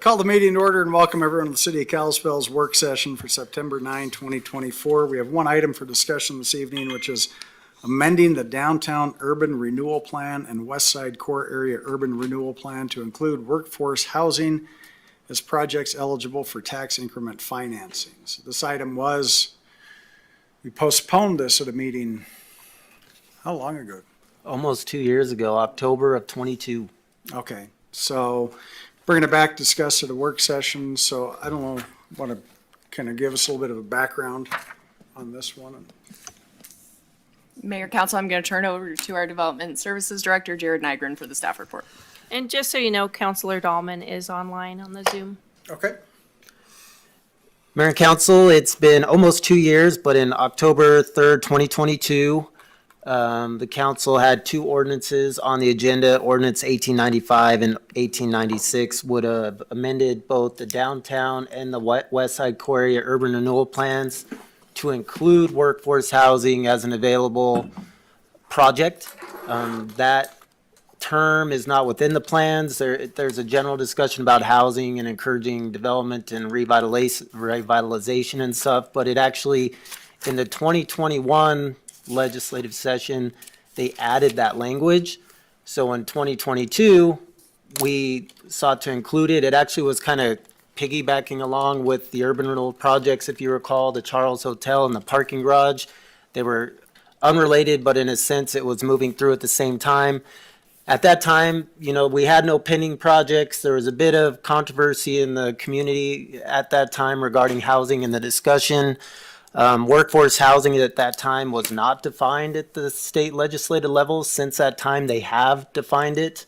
Call the meeting to order and welcome everyone to the City of Kalispell's work session for September 9, 2024. We have one item for discussion this evening, which is amending the Downtown Urban Renewal Plan and West Side Core Area Urban Renewal Plan to include workforce housing as projects eligible for tax increment financing. So this item we postponed this at a meeting, how long ago? Almost 2 years ago, October of 22. Okay, so bringing it back, discuss at a work session. So I don't know, want to kind of give us a little bit of a background on this one? Mayor, Council, I'm going to turn over to our Development Services Director, Jared Nygren, for the staff report. And just so you know, Councilor Dahlman is online on the Zoom. Okay. Mayor and Council, it's been almost 2 years, but in October 3rd, 2022, the council had two ordinances on the agenda. Ordinance 1895 and 1896 would have amended both the downtown and the West Side Core Area Urban Renewal Plans to include workforce housing as an available project. That term is not within the plans. There's a general discussion about housing and encouraging development and revitalization and stuff, but it actually, in the 2021 legislative session, they added that language. So in 2022, we sought to include it. It actually was kind of piggybacking along with the urban renewal projects, if you recall, the Charles Hotel and the parking garage. They were unrelated, but in a sense, it was moving through at the same time. At that time, we had no pending projects. There was a bit of controversy in the community at that time regarding housing and the discussion. Workforce housing at that time was not defined at the state legislative level. Since that time, they have defined it.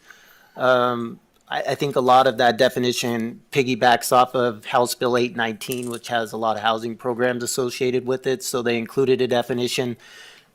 I think a lot of that definition piggybacks off of House Bill 819, which has a lot of housing programs associated with it. So they included a definition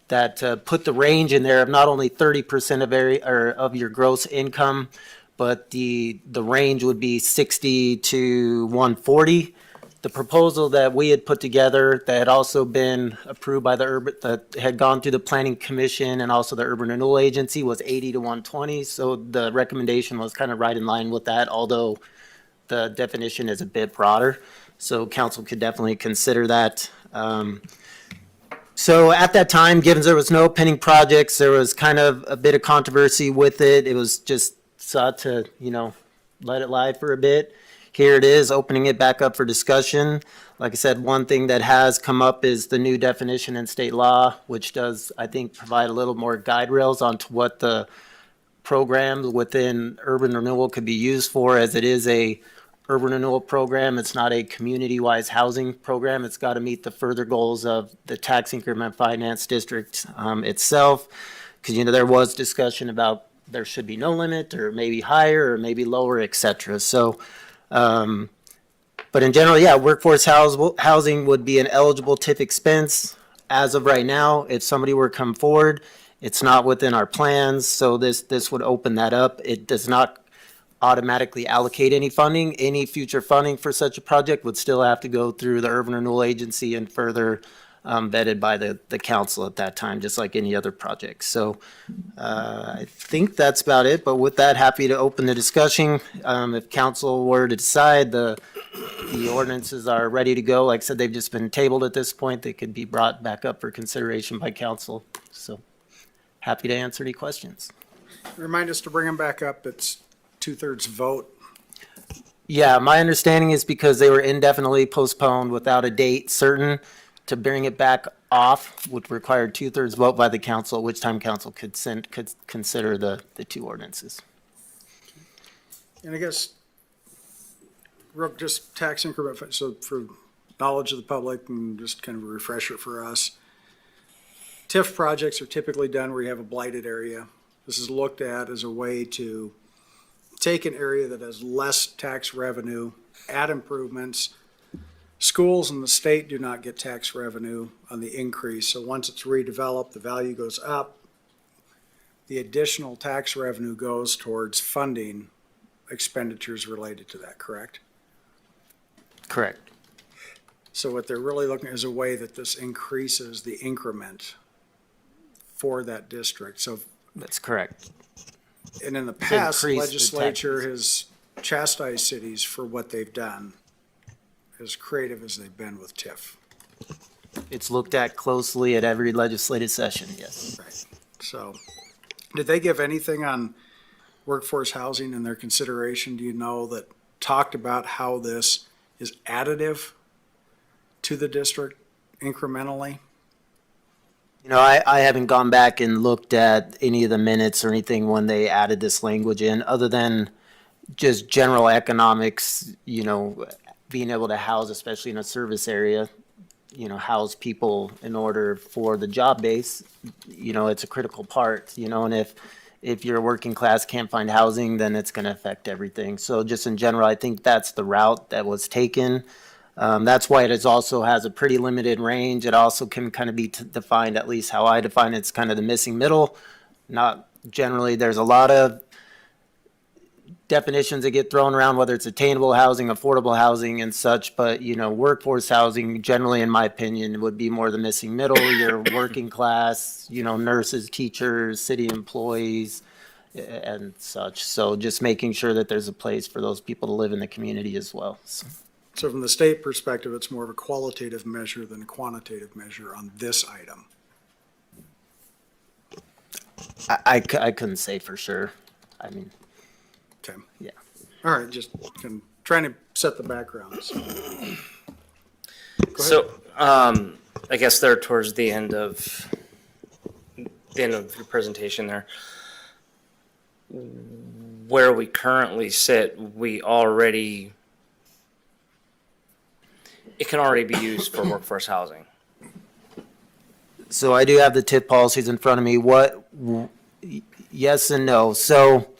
that put the range in there of not only 30% of your gross income, but the range would be 60 to 140. The proposal that we had put together that had also been approved by that had gone through the Planning Commission and also the Urban Renewal Agency was 80 to 120. So the recommendation was kind of right in line with that, although the definition is a bit broader. So council could definitely consider that. So at that time, given there was no pending projects, there was kind of a bit of controversy with it. It was just sought to, let it lie for a bit. Here it is, opening it back up for discussion. Like I said, one thing that has come up is the new definition in state law, which does, I think, provide a little more guide rails onto what the programs within urban renewal could be used for, as it is a urban renewal program. It's not a community-wise housing program. It's got to meet the further goals of the tax increment finance district itself. Because, there was discussion about there should be no limit or maybe higher or maybe lower, et cetera. So, but in general, yeah, workforce housing would be an eligible TIF expense. As of right now, if somebody were to come forward, it's not within our plans. So this would open that up. It does not automatically allocate any funding. Any future funding for such a project would still have to go through the Urban Renewal Agency and further vetted by the council at that time, just like any other project. So I think that's about it. But with that, happy to open the discussion. If council were to decide the ordinances are ready to go, like I said, they've just been tabled at this point. They could be brought back up for consideration by council. So happy to answer any questions. Remind us to bring them back up. It's 2/3 vote. Yeah, my understanding is because they were indefinitely postponed without a date certain, to bring it back off would require 2/3 vote by the council, which time council could consider the two ordinances. And I guess, just tax increment, so for knowledge of the public and just kind of a refresher for us, TIF projects are typically done where you have a blighted area. This is looked at as a way to take an area that has less tax revenue, add improvements. Schools in the state do not get tax revenue on the increase. So once it's redeveloped, the value goes up. The additional tax revenue goes towards funding expenditures related to that, correct? Correct. So what they're really looking at is a way that this increases the increment for that district. So that's correct. And in the past, increase the legislature taxes. has chastise cities for what they've done, as creative as they've been with TIF. It's looked at closely at every legislative session, yes. Right. So, did they give anything on workforce housing in their consideration, do you know, that talked about how this is additive to the district incrementally? You know, I haven't gone back and looked at any of the minutes or anything when they added this language in, other than just general economics, you know, being able to house, especially in a service area, you know, house people in order for the job base, you know, it's a critical part, you know, and if you're a working class, can't find housing, then it's going to affect everything. So just in general, I think that's the route that was taken. That's why it is also has a pretty limited range. It also can kind of be defined, at least how I define it, it's kind of the missing middle. Not generally, there's a lot of definitions that get thrown around, whether it's attainable housing, affordable housing and such, but you know, workforce housing generally, in my opinion, would be more the missing middle. Your working class, you know, nurses, teachers, city employees and such. So just making sure that there's a place for those people to live in the community as well. So from the state perspective, it's more of a qualitative measure than a quantitative measure on this item. I couldn't say for sure. I mean, Okay. yeah. All right, just trying to set the background. So, I guess there towards the end of your presentation there, where we currently sit, it can already be used for workforce housing. So I do have the TIP policies in front of me. Yes and no. So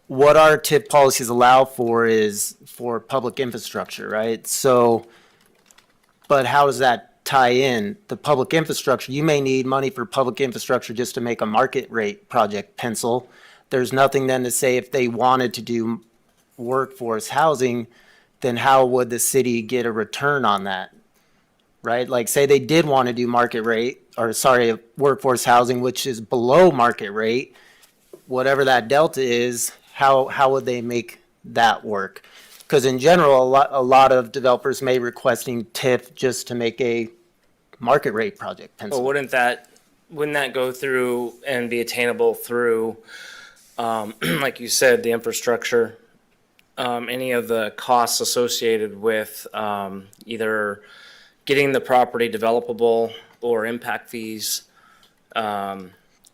what our TIP policies allow for is for public infrastructure, right? So, but how does that tie in? The public infrastructure, you may need money for public infrastructure just to make a market rate project pencil. There's nothing then to say if they wanted to do workforce housing, then how would the city get a return on that? Right? Like say they did want to do workforce housing, which is below market rate, whatever that delta is, how would they make that work? Because in general, a lot of developers may requesting TIF just to make a market rate project pencil. Well, wouldn't that go through and be attainable through, like you said, the infrastructure, any of the costs associated with either getting the property developable or impact fees,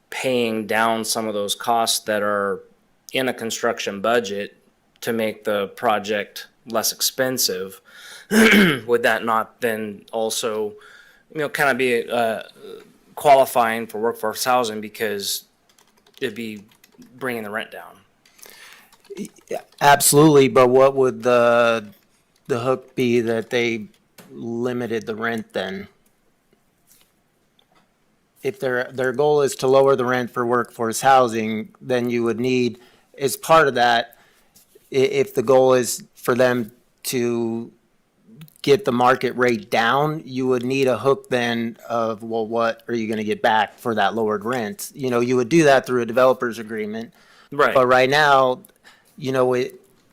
paying down some of those costs that are in a construction budget to make the project less expensive? Would that not then also, you know, kind of be qualifying for workforce housing because it'd be bringing the rent down? Absolutely, but what would the hook be that they limited the rent then? If their goal is to lower the rent for workforce housing, then you would need, as part of that, if the goal is for them to get the market rate down, you would need a hook then of, well, what are you going to get back for that lowered rent? You know, you would do that through a developer's agreement. Right. But right now, you know,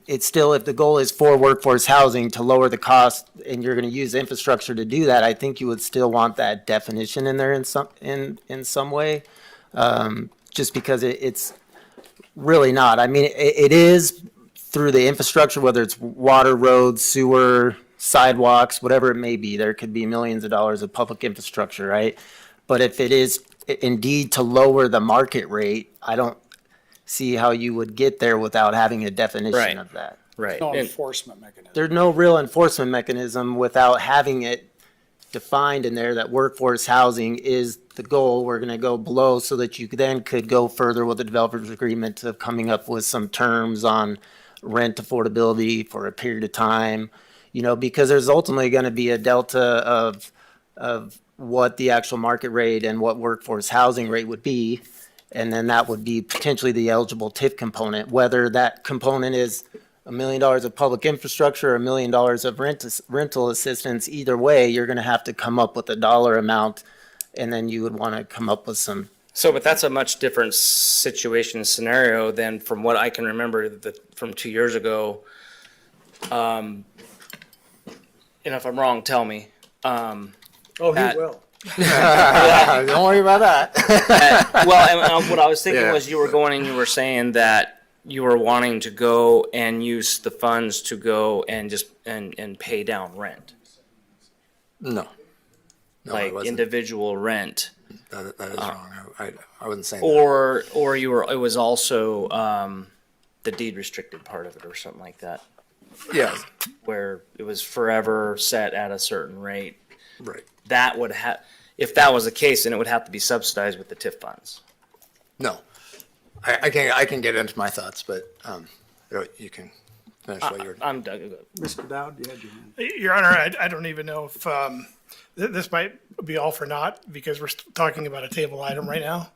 it's still, if the goal is for workforce housing to lower the cost and you're going to use infrastructure to do that, I think you would still want that definition in there in some way. Just because it's really not. I mean, it is through the infrastructure, whether it's water, roads, sewer, sidewalks, whatever it may be. There could be millions of dollars of public infrastructure, right? But if it is indeed to lower the market rate, I don't see how you would get there without having a definition Right. of that. Right. No And- enforcement mechanism. There's no real enforcement mechanism without having it defined in there that workforce housing is the goal. We're going to go below so that you then could go further with the developer's agreement of coming up with some terms on rent affordability for a period of time, you know, because there's ultimately going to be a delta of what the actual market rate and what workforce housing rate would be. And then that would be potentially the eligible TIF component, whether that component is $1 million of public infrastructure or $1 million of rental assistance. Either way, you're going to have to come up with a dollar amount, and then you would want to come up with some So, but that's a much different situation and scenario than from what I can remember from 2 years ago. And if I'm wrong, tell me. Oh, That- he will. Don't worry about that. Well, and what I was thinking Yeah. was you were going and you were saying that you were wanting to go and use the funds to go and just and pay down rent, No. No, I like wasn't. individual rent, That is wrong. I wasn't saying that. or you were. It was also the deed restricted part of it, or something like that, Yeah, where it was forever set at a certain rate. right. That would have, if that was the case, then it would have to be subsidized with the TIF funds. No. I can get into my thoughts, but you can finish what you're. I'm Doug. Mr. Dowd, you had your hand. Your Honor, I don't even know if this might be all for naught because we're talking about a table item right now.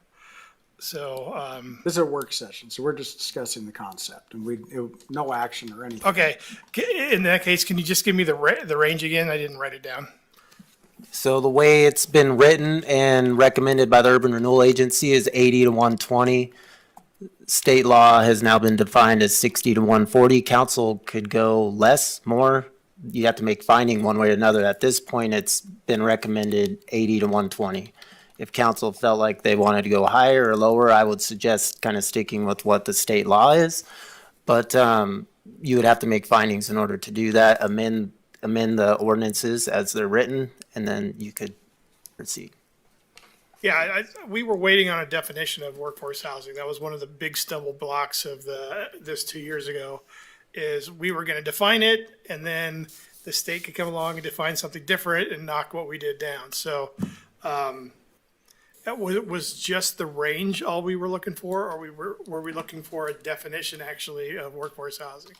So, This is a work session, so we're just discussing the concept, and no action or anything. okay, in that case, can you just give me the range again? I didn't write it down. So the way it's been written and recommended by the Urban Renewal Agency is 80 to 120. State law has now been defined as 60 to 140. Council could go less, more. You have to make finding one way or another. At this point, it's been recommended 80 to 120. If council felt like they wanted to go higher or lower, I would suggest kind of sticking with what the state law is. But you would have to make findings in order to do that, amend the ordinances as they're written, and then you could proceed. Yeah, we were waiting on a definition of workforce housing. That was one of the big stumble blocks of this 2 years ago, is we were going to define it, and then the state could come along and define something different and knock what we did down. So, that was just the range all we were looking for, or were we looking for a definition actually of workforce housing?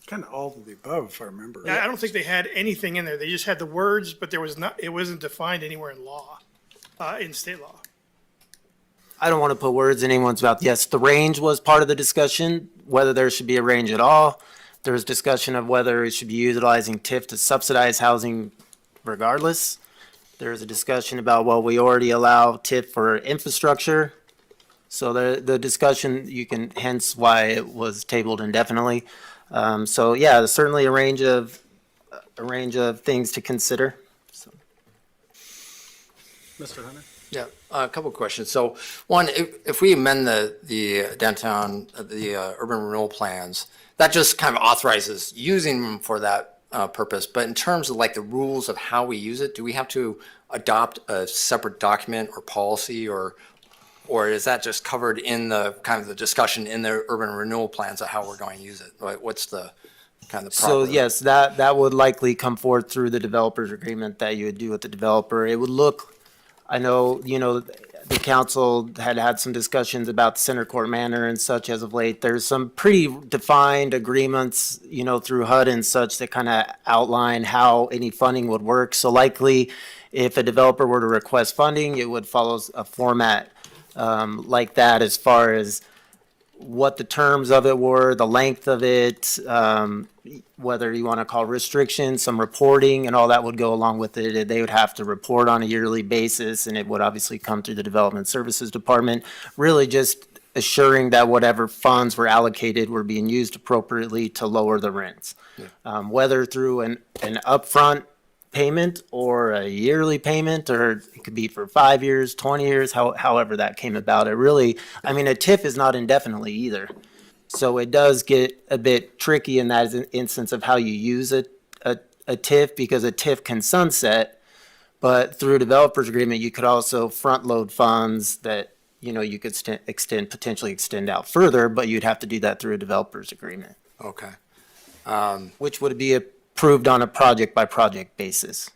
Kind of all of the above, if I remember. I don't think they had anything in there. They just had the words, but it wasn't defined anywhere in law, in state law. I don't want to put words in anyone's mouth. Yes, the range was part of the discussion, whether there should be a range at all. There was discussion of whether it should be utilizing TIF to subsidize housing regardless. There's a discussion about, well, we already allow TIF for infrastructure. So the discussion, hence why it was tabled indefinitely. So yeah, there's certainly a range of things to consider. So. Mr. Hunter? Yeah, a couple of questions. So, one, if we amend the downtown, the urban renewal plans, that just kind of authorizes using them for that purpose. But in terms of like the rules of how we use it, do we have to adopt a separate document or policy, or is that just covered in the kind of the discussion in the urban renewal plans of how we're going to use it? What's the kind of So proper? yes, that would likely come forth through the developer's agreement that you would do with the developer. It would look, I know, the council had some discussions about Center Court Manor and such as of late. There's some pretty defined agreements, through HUD and such that kind of outline how any funding would work. So likely, if a developer were to request funding, it would follow a format like that as far as what the terms of it were, the length of it, whether you want to call restrictions, some reporting, and all that would go along with it. They would have to report on a yearly basis, and it would obviously come through the Development Services Department, really just assuring that whatever funds were allocated were being used appropriately to lower the rents. Whether through an upfront payment or a yearly payment, or it could be for 5 years, 20 years, however that came about. It really, a TIF is not indefinitely either. So it does get a bit tricky in that instance of how you use a TIF, because a TIF can sunset, but through a developer's agreement, you could also front load funds that, you could potentially extend out further, but you'd have to do that through a developer's agreement, Okay. which would be approved on a project by project basis.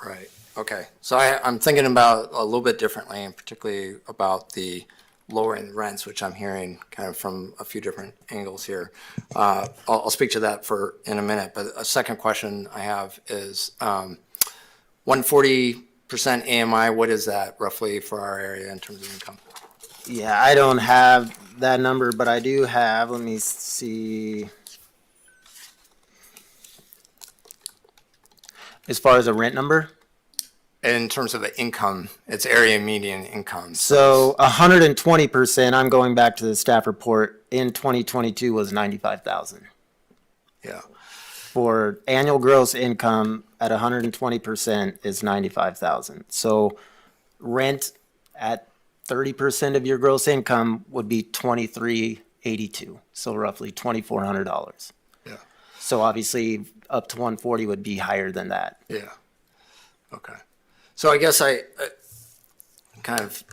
Right, okay. So I'm thinking about a little bit differently, and particularly about the lowering the rents, which I'm hearing kind of from a few different angles here. I'll speak to that in a minute, but a second question I have is 140% AMI, what is that roughly for our area in terms of income? Yeah, I don't have that number, but I do have, let me see. As far as a rent number? in terms of the income, it's area median income. So 120%, I'm going back to the staff report, in 2022 was 95,000. Yeah. For annual gross income at 120% is 95,000. So rent at 30% of your gross income would be 2382. So roughly $2,400. Yeah. So obviously up to 140 would be higher than that. Yeah. Okay. So I guess I kind of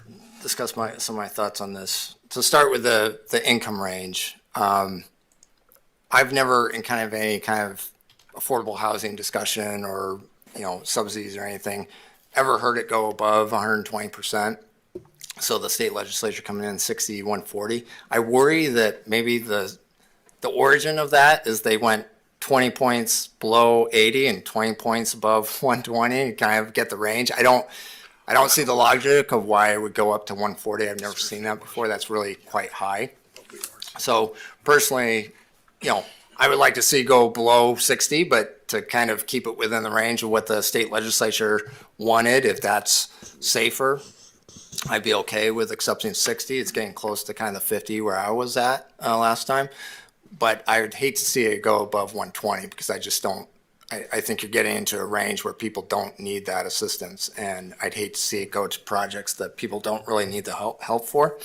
discuss some of my thoughts on this. To start with the income range, I've never in kind of any kind of affordable housing discussion or, subsidies or anything, ever heard it go above 120%. So the state legislature coming in 60, 140. I worry that maybe the origin of that is they went 20 points below 80 and 20 points above 120 and kind of get the range. I don't see the logic of why it would go up to 140. I've never seen that before. That's really quite high. So personally, I would like to see go below 60, but to kind of keep it within the range of what the state legislature wanted, if that's safer, I'd be okay with accepting 60. It's getting close to kind of 50 where I was at last time. But I would hate to see it go above 120 because I just don't. I think you're getting into a range where people don't need that assistance, and I'd hate to see it go to projects that people don't really need the help for.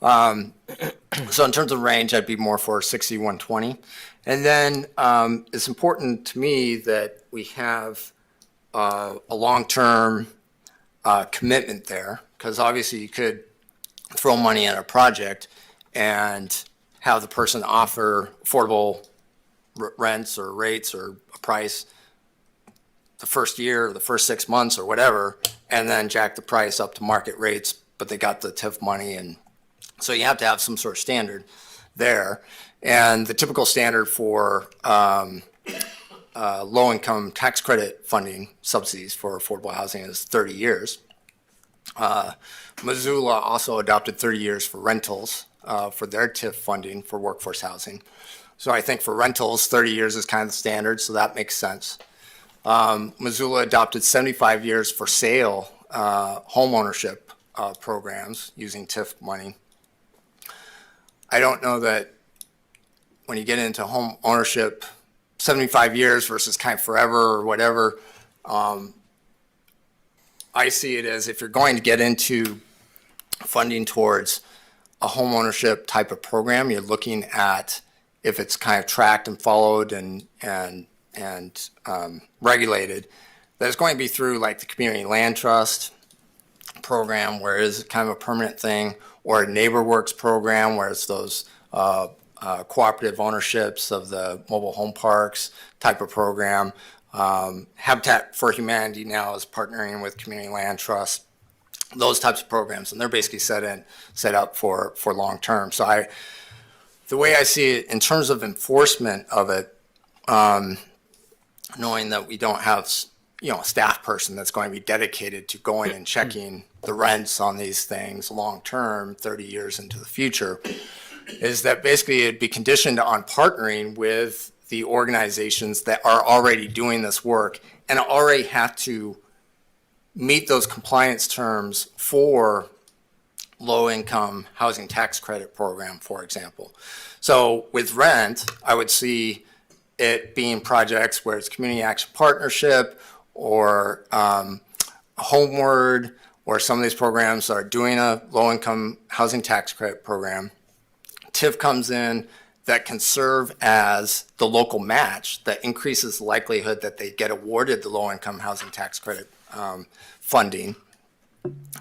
So in terms of range, I'd be more for 60, 120. And then it's important to me that we have a long-term commitment there, because obviously you could throw money at a project and have the person offer affordable rents or rates or a price the first year or the first 6 months or whatever, and then jack the price up to market rates, but they got the TIF money. And so you have to have some sort of standard there. And the typical standard for low-income tax credit funding subsidies for affordable housing is 30 years. Missoula also adopted 30 years for rentals for their TIF funding for workforce housing. So I think for rentals, 30 years is kind of the standard, so that makes sense. Missoula adopted 75 years for sale home ownership programs using TIF money. I don't know that when you get into home ownership, 75 years versus kind of forever or whatever, I see it as if you're going to get into funding towards a home ownership type of program, you're looking at if it's kind of tracked and followed and regulated, that it's going to be through like the community land trust program, where it is kind of a permanent thing, or a NeighborWorks program, where it's those cooperative ownerships of the mobile home parks type of program. Habitat for Humanity now is partnering with community land trust, those types of programs, and they're basically set up for long term. So the way I see it in terms of enforcement of it, knowing that we don't have a staff person that's going to be dedicated to going and checking the rents on these things long term, 30 years into the future, is that basically it'd be conditioned on partnering with the organizations that are already doing this work and already have to meet those compliance terms for low-income housing tax credit program, for example. So with rent, I would see it being projects where it's community action partnership or Homeward, or some of these programs are doing a low-income housing tax credit program. TIF comes in that can serve as the local match that increases the likelihood that they get awarded the low-income housing tax credit funding.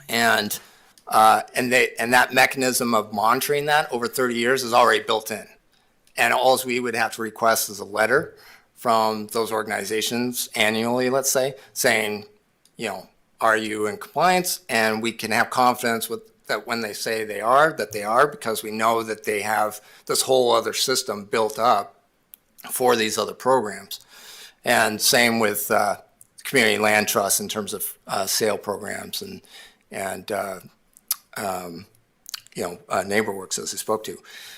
And that mechanism of monitoring that over 30 years is already built in. And all we would have to request is a letter from those organizations annually, let's say, saying, are you in compliance? And we can have confidence with that when they say they are, because we know that they have this whole other system built up for these other programs. And same with community land trusts in terms of sale programs and NeighborWorks, as I spoke to.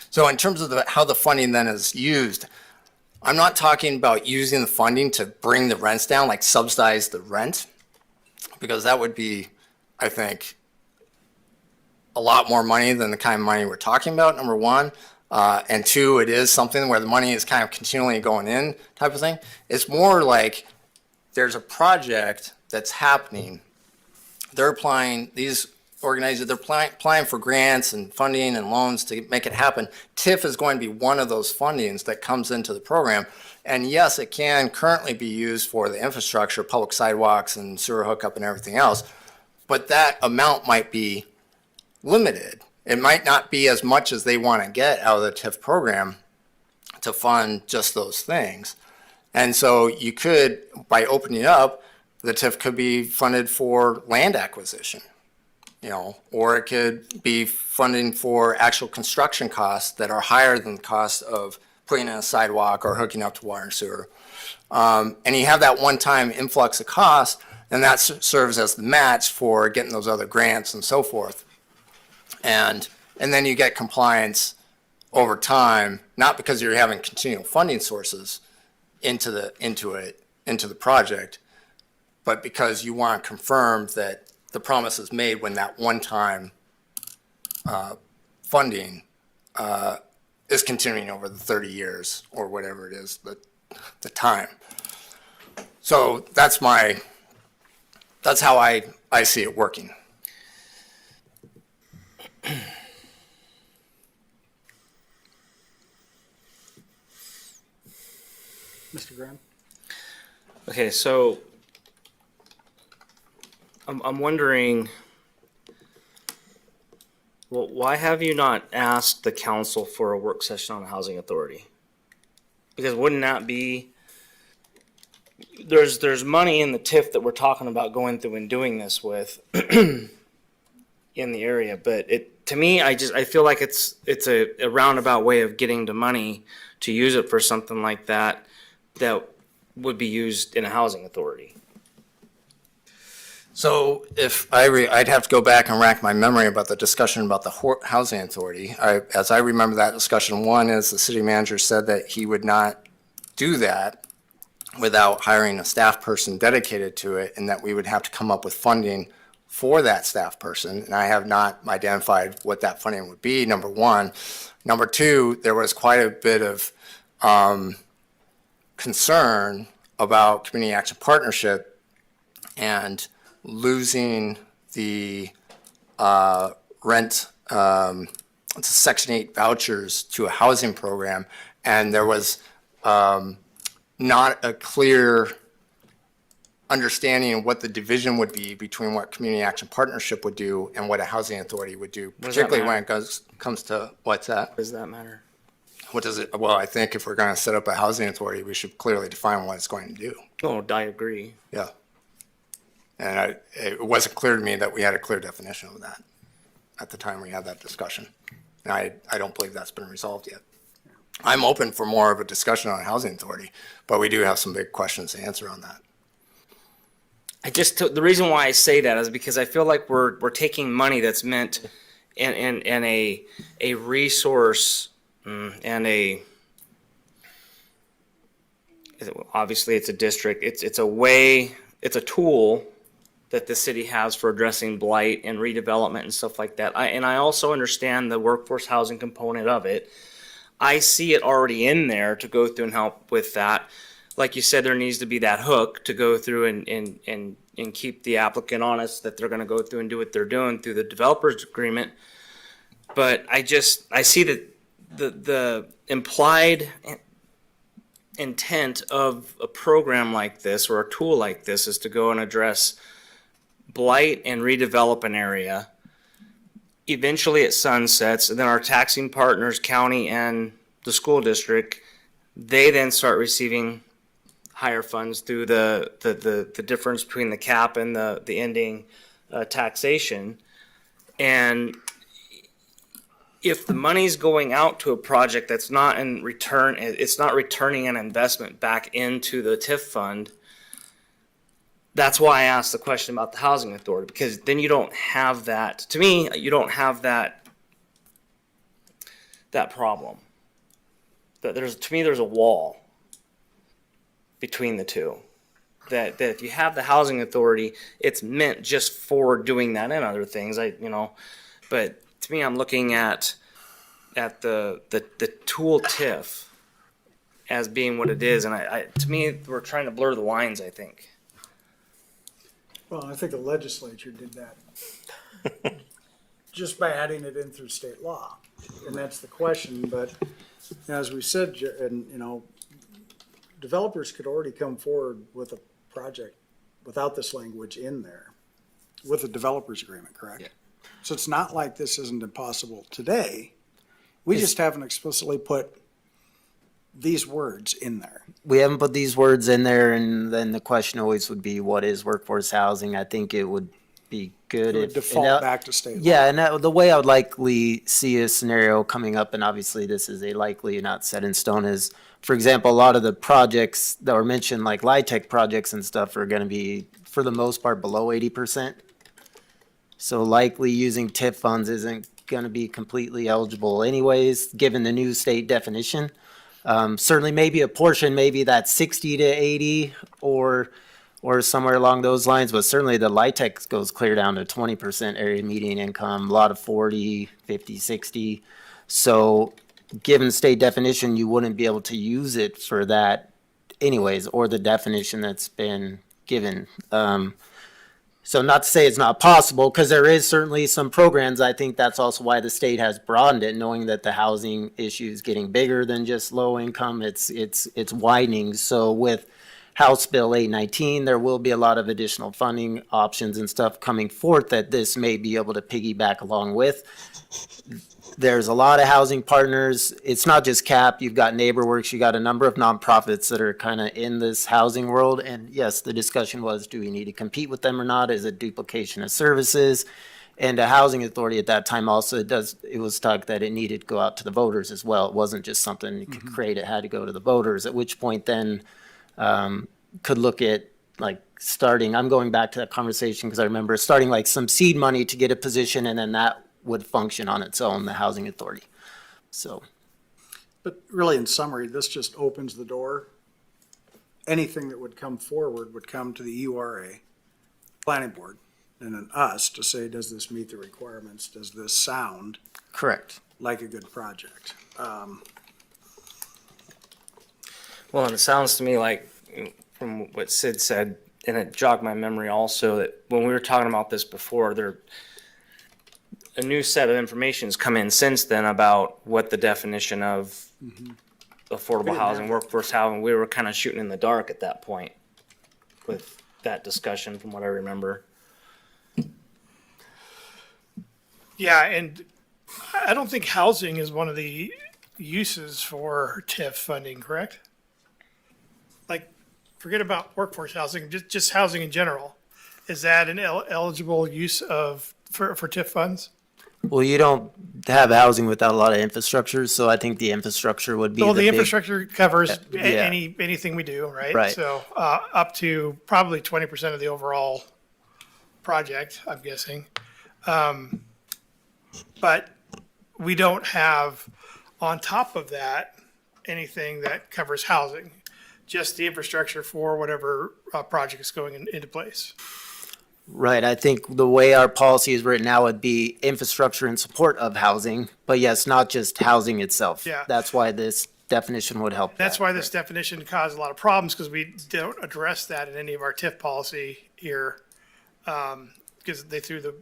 So in terms of how the funding then is used, I'm not talking about using the funding to bring the rents down, like subsidize the rent. because that would be, I think, a lot more money than the kind of money we're talking about, number one. And two, it is something where the money is kind of continually going in type of thing. It's more like there's a project that's happening. They're applying, these organizations, they're applying for grants and funding and loans to make it happen. TIF is going to be one of those fundings that comes into the program. And yes, it can currently be used for the infrastructure, public sidewalks and sewer hookup and everything else, but that amount might be limited. It might not be as much as they want to get out of the TIF program to fund just those things. And so you could, by opening it up, the TIF could be funded for land acquisition, or it could be funding for actual construction costs that are higher than the cost of putting in a sidewalk or hooking up to water and sewer. And you have that one-time influx of costs, and that serves as the match for getting those other grants and so forth. And then you get compliance over time, not because you're having continual funding sources into the project, but because you want to confirm that the promise is made when that one-time funding is continuing over the 30 years or whatever it is, the time. So that's how I see it working. Mr. Graham? Okay, so I'm wondering, well, why have you not asked the council for a work session on the housing authority? Because wouldn't that be, there's money in the TIF that we're talking about going through and doing this with in the area, but to me, I feel like it's a roundabout way of getting the money to use it for something like that would be used in a housing authority. So if I'd have to go back and rack my memory about the discussion about the housing authority. As I remember that discussion, one is the city manager said that he would not do that without hiring a staff person dedicated to it, and that we would have to come up with funding for that staff person. And I have not identified what that funding would be, number one. Number two, there was quite a bit of concern about community action partnership and losing the rent, Section 8 vouchers to a housing program. And there was not a clear understanding of what the division would be between what community action partnership would do and what a housing authority would do, does that particularly when it comes to, what's that? Does that matter? What does it, well, I think if we're going to set up a housing authority, we should clearly define what it's going to do. Oh, I agree. Yeah. And it wasn't clear to me that we had a clear definition of that at the time we had that discussion. And I don't believe that's been resolved yet. I'm open for more of a discussion on a housing authority, but we do have some big questions to answer on that. The reason why I say that is because I feel like we're taking money that's meant in a resource and obviously it's a district. It's a way, it's a tool that the city has for addressing blight and redevelopment and stuff like that. I also understand the workforce housing component of it. I see it already in there to go through and help with that. Like you said, there needs to be that hook to go through and keep the applicant honest that they're going to go through and do what they're doing through the developer's agreement. But I see that the implied intent of a program like this or a tool like this is to go and address blight and redevelop an area. Eventually it sunsets, and then our taxing partners, county and the school district, they then start receiving higher funds through the difference between the cap and the ending taxation. And if the money's going out to a project that's not in return, it's not returning an investment back into the TIF fund. That's why I asked the question about the housing authority, because then you don't have that. To me, you don't have that problem. To me, there's a wall between the two. that if you have the housing authority, it's meant just for doing that and other things. But to me, I'm looking at the tool TIF as being what it is, and to me, we're trying to blur the lines, I think. Well, I think the legislature did that just by adding it in through state law. And that's the question, but as we said, and, developers could already come forward with a project without this language in there, with a developer's agreement, correct? Yeah. So it's not like this isn't impossible today. We just haven't explicitly put these words in there. We haven't put these words in there, and then the question always would be, what is workforce housing? I think it would be good It would if. default back to state law. Yeah, and the way I would likely see a scenario coming up, and obviously this is a likely not set in stone, is, for example, a lot of the projects that were mentioned, like LIHTC projects and stuff, are gonna be, for the most part, below 80%. So likely using TIF funds isn't gonna be completely eligible anyways, given the new state definition. Certainly maybe a portion, maybe that's 60 to 80 or somewhere along those lines, but certainly the LIHTC goes clear down to 20% area median income, a lot of 40, 50, 60. So given state definition, you wouldn't be able to use it for that anyways, or the definition that's been given. So not to say it's not possible, because there is certainly some programs. I think that's also why the state has broadened it, knowing that the housing issue is getting bigger than just low income. It's widening. So with House Bill 819, there will be a lot of additional funding options and stuff coming forth that this may be able to piggyback along with. There's a lot of housing partners. It's not just CAP. You've got NeighborWorks. You got a number of nonprofits that are kind of in this housing world. And yes, the discussion was, do we need to compete with them or not? Is it duplication of services? And a housing authority at that time also it was talked that it needed to go out to the voters as well. It wasn't just something you could create. It had to go to the voters, at which point then could look at like starting, I'm going back to that conversation because I remember starting like some seed money to get a position, and then that would function on its own, the housing authority. So, But really, in summary, this just opens the door. Anything that would come forward would come to the URA, planning board, and then us to say, does this meet the requirements? Does this sound correct. like a good project? Well, and it sounds to me like, from what Sid said, and it jogged my memory also, that when we were talking about this before, a new set of information has come in since then about what the definition of affordable housing, workforce housing, we were kind of shooting in the dark at that point with that discussion, from what I remember. Yeah, and I don't think housing is one of the uses for TIF funding, correct? Like, forget about workforce housing, just housing in general. Is that an eligible use for TIF funds? Well, you don't have housing without a lot of infrastructure, so I think the infrastructure would be Well, the the big. infrastructure covers Yeah. anything we do, right? Right. So up to probably 20% of the overall project, I'm guessing. But we don't have, on top of that, anything that covers housing, just the infrastructure for whatever project is going into place. Right, I think the way our policy is written now would be infrastructure in support of housing, but yes, not just housing itself. Yeah. That's why this definition would help. That's that. why this definition caused a lot of problems, because we don't address that in any of our TIF policy here. Because they threw the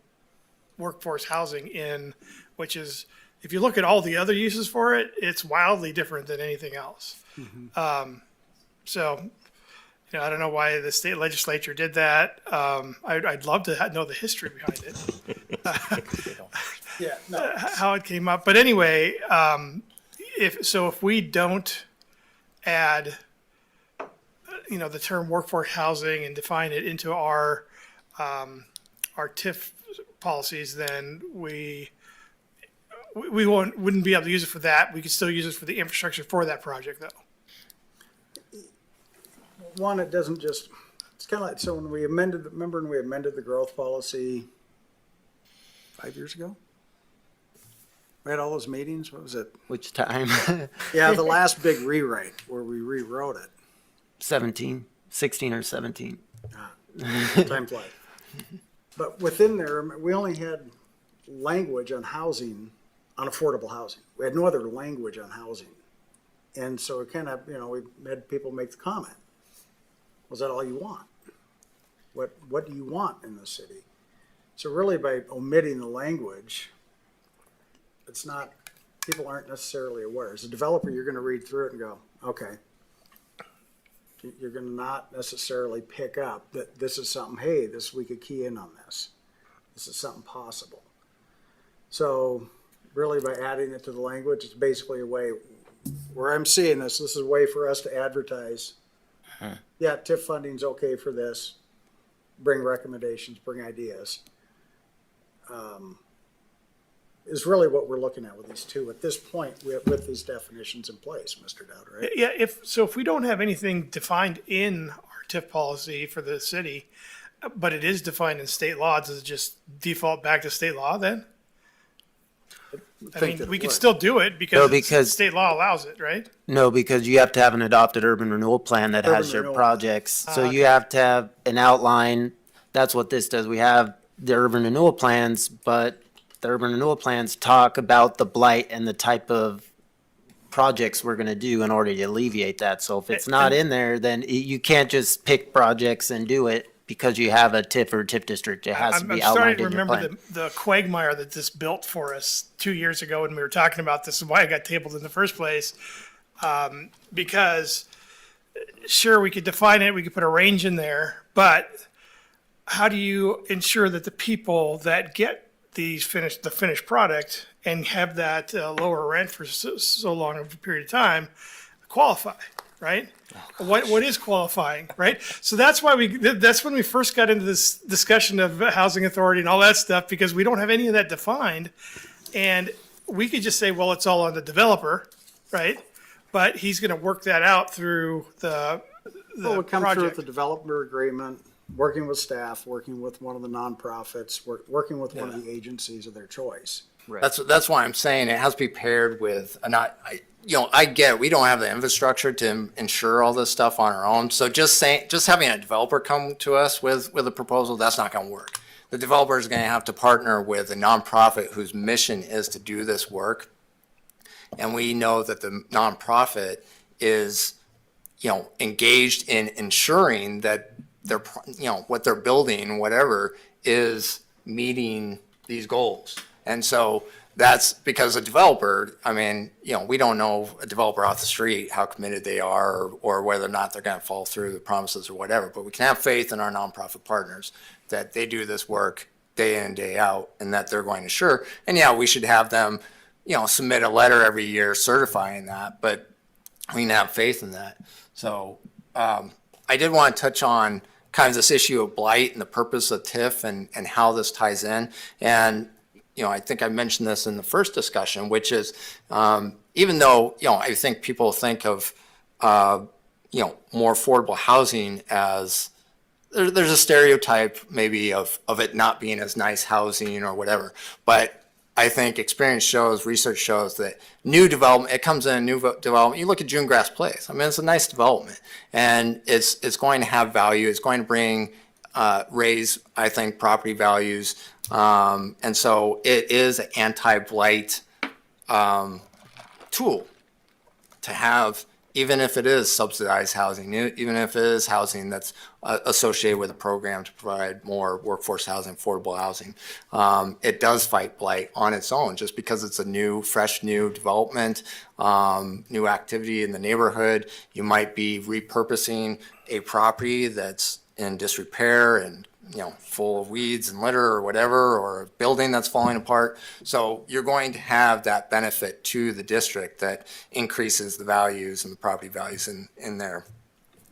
workforce housing in, which is, if you look at all the other uses for it, it's wildly different than anything else. So, I don't know why the state legislature did that. I'd love to know the history behind it. Yeah, no, How it came up. But anyway, if we don't add, the term workforce housing and define it into our TIF policies, then we wouldn't be able to use it for that. We could still use it for the infrastructure for that project, though. one, it doesn't just, it's kind of like, so when we amended, remember when we amended the growth policy 5 years ago? We had all those meetings, what was it? Which time? Yeah, the last big rewrite where we rewrote it. 17, 16 or 17. Time flies. But within there, we only had language on housing, on affordable housing. We had no other language on housing. And so it kind of, we had people make the comment, was that all you want? What do you want in the city? So really by omitting the language, it's not, people aren't necessarily aware. As a developer, you're going to read through it and go, okay. You're going to not necessarily pick up that this is something, hey, we could key in on this. This is something possible. So really by adding it to the language, it's basically a way, where I'm seeing this is a way for us to advertise. Yeah, TIF funding's okay for this. Bring recommendations, bring ideas. Is really what we're looking at with these two at this point with these definitions in place, Mr. Dowd, right? Yeah, if we don't have anything defined in our TIF policy for the city, but it is defined in state law, does it just default back to state law then? I mean, we could still do it No, because because- state law allows it, right? No, because you have to have an adopted urban renewal plan that has Urban your renewal. projects. So you have to have an outline. That's what this does. We have the urban renewal plans, but the urban renewal plans talk about the blight and the type of projects we're gonna do in order to alleviate that. So if it's not in there, then you can't just pick projects and do it because you have a TIF or a TIF district. It has to I'm be starting outlined to in your remember plan. the quagmire that this built for us 2 years ago when we were talking about this and why it got tabled in the first place. Because sure, we could define it, we could put a range in there, but how do you ensure that the people that get the finished product and have that lower rent for so long of a period of time qualify, right? What is qualifying, right? So that's why that's when we first got into this discussion of housing authority and all that stuff, because we don't have any of that defined. And we could just say, well, it's all on the developer, right? But he's going to work that out through the Well, it comes through with project. the developer agreement, working with staff, working with one of the nonprofits, working with one of the agencies of their choice. That's why I'm saying it has to be paired with, I get, we don't have the infrastructure to ensure all this stuff on our own. So just having a developer come to us with a proposal, that's not going to work. The developer is going to have to partner with a nonprofit whose mission is to do this work. And we know that the nonprofit is, engaged in ensuring that what they're building, whatever, is meeting these goals. And so that's because a developer, we don't know a developer off the street, how committed they are or whether or not they're going to follow through the promises or whatever. But we can have faith in our nonprofit partners that they do this work day in and day out and that they're going to assure. And yeah, we should have them, submit a letter every year certifying that, but we can have faith in that. So I did want to touch on kind of this issue of blight and the purpose of TIF and how this ties in. And I think I mentioned this in the first discussion, which is even though, I think people think of, more affordable housing as there's a stereotype maybe of it not being as nice housing or whatever. But I think experience shows, research shows that new development, it comes in a new development. You look at June Grass Place. It's a nice development and it's going to have value. It's going to raise, I think, property values. And so it is an anti-blight tool to have, even if it is subsidized housing, even if it is housing that's associated with a program to provide more workforce housing, affordable housing. It does fight blight on its own just because it's a fresh new development, new activity in the neighborhood. You might be repurposing a property that's in disrepair and full of weeds and litter or whatever, or a building that's falling apart. So you're going to have that benefit to the district that increases the values and the property values in there,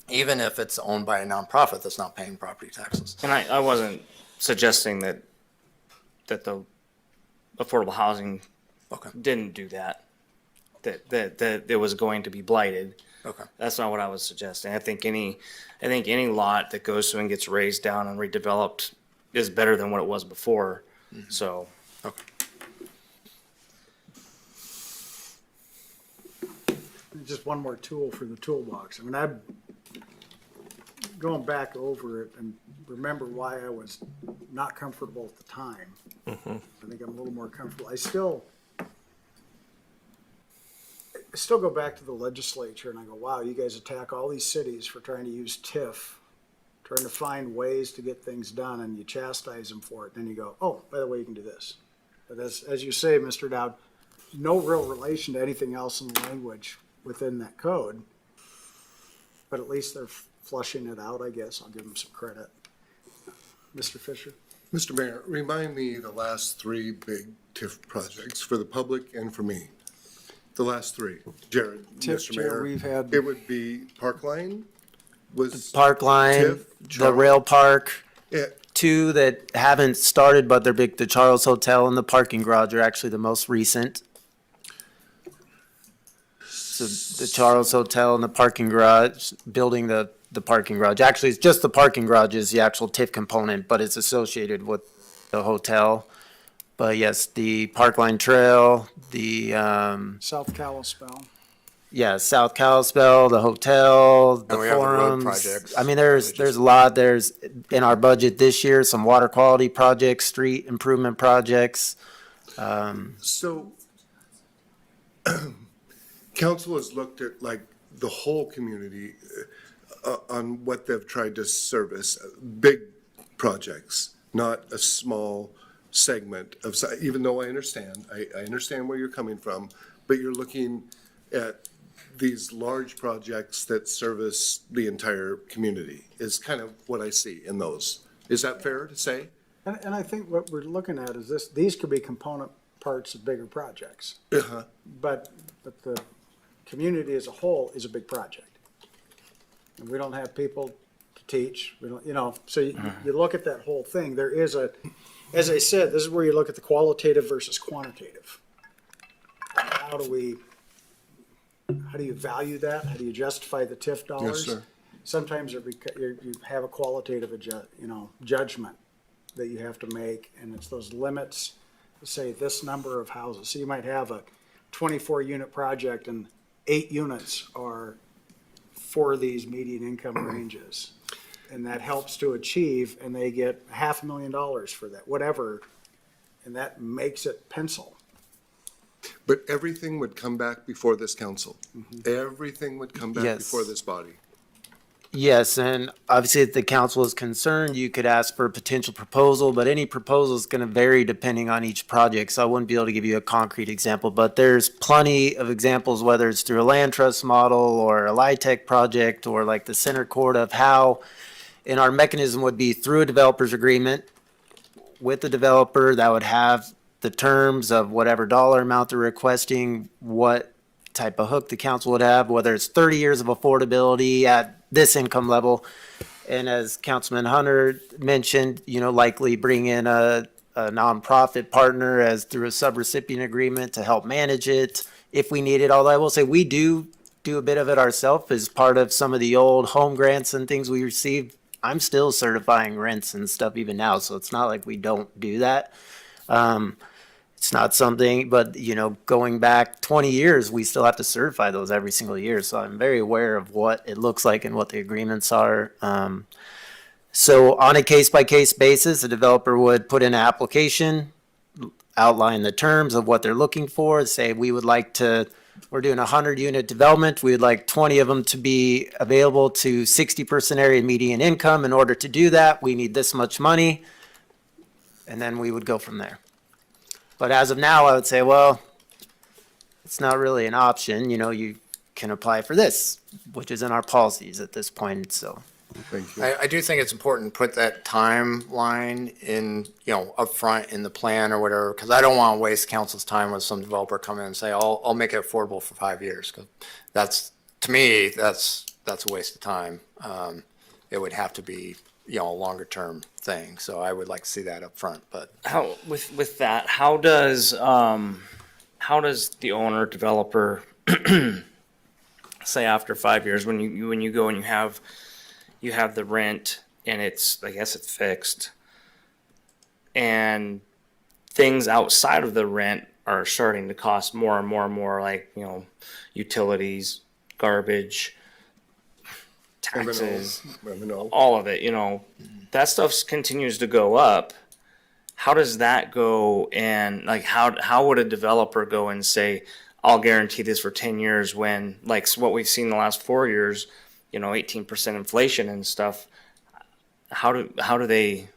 even if it's owned by a nonprofit that's not paying property taxes. And I wasn't suggesting that the affordable housing Okay. didn't do that, that it was going to be blighted. Okay. That's not what I was suggesting. I think any lot that goes through and gets raised down and redeveloped is better than what it was before. So, Okay. Just one more tool for the toolbox. going back over it and remember why I was not comfortable at the time. I think I'm a little more comfortable. I still go back to the legislature and I go, wow, you guys attack all these cities for trying to use TIF, trying to find ways to get things done, and you chastise them for it. Then you go, oh, by the way, you can do this. But as you say, Mr. Dowd, no real relation to anything else in the language within that code. But at least they're flushing it out, I guess. I'll give them some credit. Mr. Fisher? Mr. Mayor, remind me the last three big TIF projects for the public and for me. The last three. Jared, TIF, Mr. Jared, Mayor. we've had- It would be Parkline was. Park line, TIF, the Charles. rail park, Yeah, two that haven't started, but they're big, the Charles Hotel and the parking garage are actually the most recent. So the Charles Hotel and the parking garage, building the parking garage. Actually, it's just the parking garage is the actual TIF component, but it's associated with the hotel. But yes, the Parkline Trail, the, South Kalispell. yeah, South Kalispell, the hotel, the And we have the road forums. projects. I mean, there's a lot. There's in our budget this year, some water quality projects, street improvement projects. so council has looked at like the whole community on what they've tried to service, big projects, not a small segment of, even though I understand where you're coming from, but you're looking at these large projects that service the entire community is kind of what I see in those. Is that fair to say? And I think what we're looking at is this, these could be component parts of bigger projects. Uh-huh. But the community as a whole is a big project. And we don't have people to teach, we don't, so you look at that whole thing, there is as I said, this is where you look at the qualitative versus quantitative. How do you value that? How do you justify the TIF dollars? sir. Sometimes you have a qualitative judgment that you have to make, and it's those limits to say this number of houses. So you might have a 24-unit project and 8 units are for these median income ranges. And that helps to achieve, and they get $500,000 for that, whatever, and that makes it pencil. But everything would come back before this council. Everything would come back Yes. before this body. Yes, and obviously if the council is concerned, you could ask for a potential proposal, but any proposal is going to vary depending on each project. So I wouldn't be able to give you a concrete example, but there's plenty of examples, whether it's through a land trust model or a LIHTC project or like the center court of how, and our mechanism would be through a developer's agreement with the developer that would have the terms of whatever dollar amount they're requesting, what type of hook the council would have, whether it's 30 years of affordability at this income level. And as Councilman Hunter mentioned, likely bring in a nonprofit partner as through a subrecipient agreement to help manage it if we need it. Although I will say we do a bit of it ourselves as part of some of the old home grants and things we received. I'm still certifying rents and stuff even now, so it's not like we don't do that. It's not something, but going back 20 years, we still have to certify those every single year. So I'm very aware of what it looks like and what the agreements are. So on a case-by-case basis, the developer would put in an application, outline the terms of what they're looking for, say we're doing a 100-unit development. We would like 20 of them to be available to 60% area median income. In order to do that, we need this much money, and then we would go from there. But as of now, I would say, well, it's not really an option. You can apply for this, which is in our policies at this point, so. Thank you. I do think it's important to put that timeline in, upfront in the plan or whatever, because I don't want to waste council's time with some developer coming in and say, I'll make it affordable for 5 years. 'Cause to me, that's a waste of time. It would have to be, a longer term thing. So I would like to see that up front, but. How, with that, how does the owner developer say after 5 years when you go and you have the rent and I guess it's fixed, and things outside of the rent are starting to cost more and more and more, like utilities, garbage, taxes, M&O. all of it, that stuff continues to go up. How does that go? And like, how would a developer go and say, I'll guarantee this for 10 years when, like, what we've seen the last 4 years, 18% inflation and stuff. How do they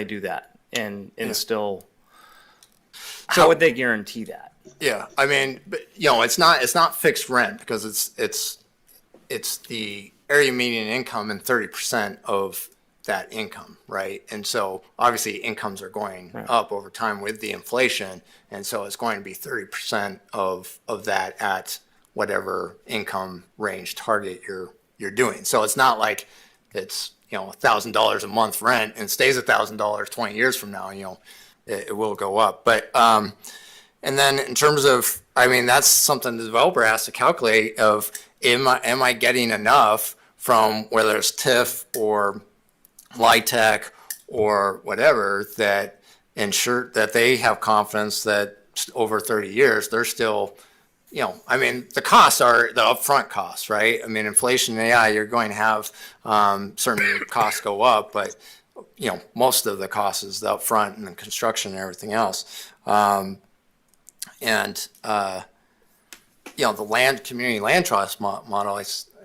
do that and still, how would they guarantee that? Yeah, I mean, but, it's not fixed rent because it's the area median income and 30% of that income, right? And so obviously incomes are going up over time with the inflation, and so it's going to be 30% of that at whatever income range target you're doing. So it's not like it's $1,000 a month rent and stays $1,000 20 years from now. It will go up, but and then in terms of, I mean, that's something the developer has to calculate of, am I getting enough from whether it's TIF or LIHTC or whatever that ensure that they have confidence that over 30 years, they're still, I mean, the costs are the upfront costs, right? I mean, inflation, yeah, you're going to have certain costs go up, but most of the cost is the upfront and the construction and everything else. The community land trust model, I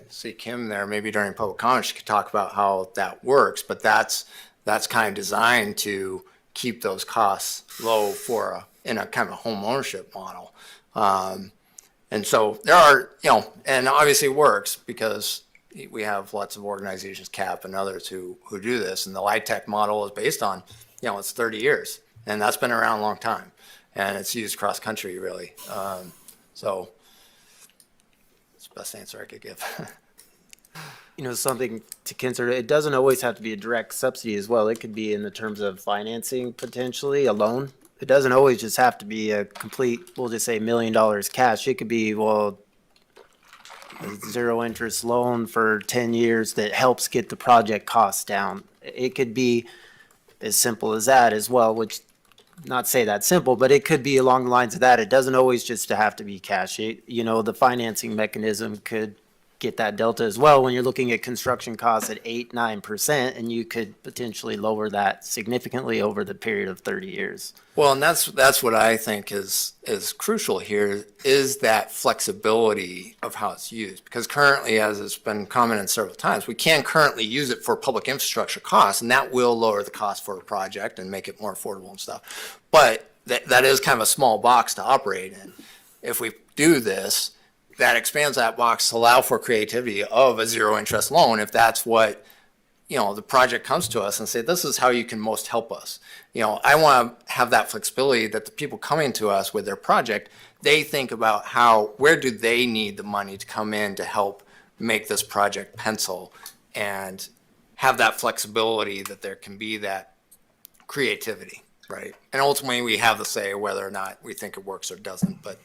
see Kim there, maybe during public comment, she could talk about how that works, but that's kind of designed to keep those costs low in a kind of a home ownership model. And so there are, and obviously it works because we have lots of organizations, CAP and others who do this, and the LIHTC model is based on, it's 30 years, and that's been around a long time. And it's used cross country, really. So it's the best answer I could give. Something to consider, it doesn't always have to be a direct subsidy as well. It could be in the terms of financing, potentially, a loan. It doesn't always just have to be a complete, we'll just say $1 million cash. It could be, a zero interest loan for 10 years that helps get the project costs down. It could be as simple as that as well, which, not say that simple, but it could be along the lines of that. It doesn't always just have to be cash. The financing mechanism could get that delta as well when you're looking at construction costs at 8-9%, and you could potentially lower that significantly over the period of 30 years. Well, and that's what I think is crucial here is that flexibility of how it's used. Because currently, as it's been commented several times, we can currently use it for public infrastructure costs, and that will lower the cost for a project and make it more affordable and stuff. But that is kind of a small box to operate in. If we do this, that expands that box to allow for creativity of a zero interest loan if that's what the project comes to us and say, this is how you can most help us. I want to have that flexibility that the people coming to us with their project, they think about where do they need the money to come in to help make this project pencil, and have that flexibility that there can be that creativity, right? And ultimately we have the say whether or not we think it works or doesn't, but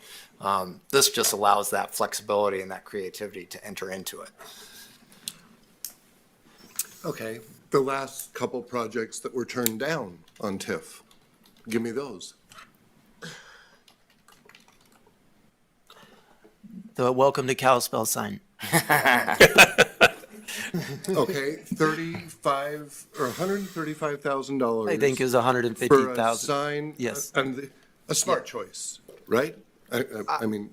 this just allows that flexibility and that creativity to enter into it. Okay, the last couple projects that were turned down on TIF, give me those. The welcome to Kalispell sign. Okay, $35 or $135,000. I think it was For a 150,000. sign. Yes. And a smart choice, right? I mean,